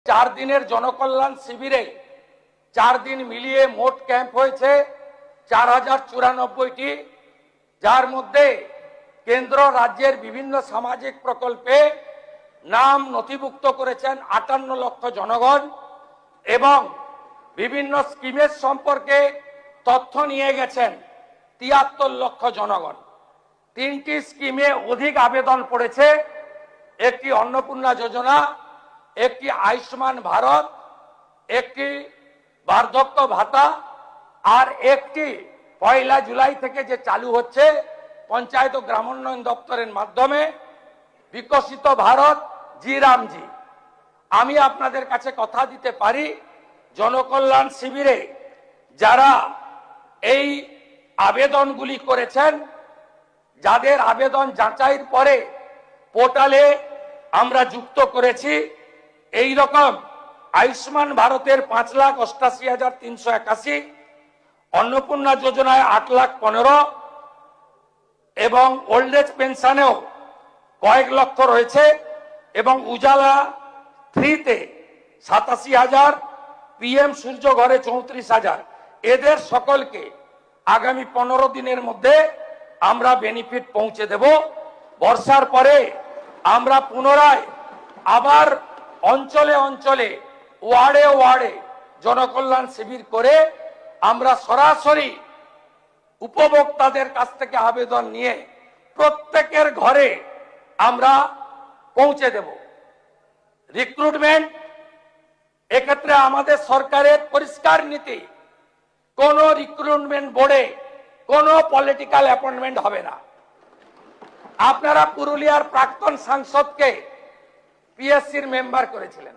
4 দিনের জনকল্যাণ শিবিরে 4 দিন মিলিয়ে মোট ক্যাম্প হয়েছে 4094টি, যার মধ্যে কেন্দ্র রাজ্যের বিভিন্ন সামাজিক প্রকল্পে নাম নথিভুক্ত করেছেন 58 লক্ষ জনগণ এবং বিভিন্ন স্কিমের সম্পর্কে তথ্য নিয়ে গেছেন 73 লক্ষ জনগণ। 3টি স্কিমে অধিক আবেদন পড়েছে, একটি অন্নপূর্ণা যোজনা, একটি আয়ুষ্মান ভারত, একটি বার্ধক্য ভাতা আর একটি 1 জুলাই থেকে যে চালু হচ্ছে পঞ্চায়েত ও গ্রামোন্নয়ন দপ্তরের মাধ্যমে বিকশিত ভারত জি রামজি। আমি আপনাদের কাছে কথা দিতে পারি, জনকল্যাণ শিবিরে যারা এই আবেদনগুলি করেছেন, যাদের আবেদন যাচাইয়ের পরে পোর্টালে আমরা যুক্ত করেছি, এই রকম আয়ুষ্মান ভারতের 5,88,381, অন্নপূর্ণা যোজনায় 8,15,000 এবং ওল্ড এজ পেনশনেও কয়েক লক্ষ রয়েছে এবং উজালা 3-তে 87,000, পিএম সূর্য ঘরে 34,000। এদের সকলকে আগামী 15 দিনের মধ্যে আমরা বেনিফিট পৌঁছে দেব। বর্ষার পরে আমরা পুনরায় আবার অঞ্চলে অঞ্চলে ওয়ার্ডে ওয়ার্ডে জনকল্যাণ শিবির করে আমরা সরাসরি উপভোক্তাদের কাছ থেকে আবেদন নিয়ে প্রত্যেকের ঘরে আমরা পৌঁছে দেব। রিক্রুটমেন্ট, এক্ষেত্রে আমাদের সরকারের পরিষ্কার নীতি, কোন রিক্রুটমেন্ট বোর্ডে কোনো পলিটিক্যাল অ্যাপয়েন্টমেন্ট হবে না। আপনারা পুরুলিয়ার প্রাক্তন সাংসদকে পিএসসির মেম্বার করেছিলেন,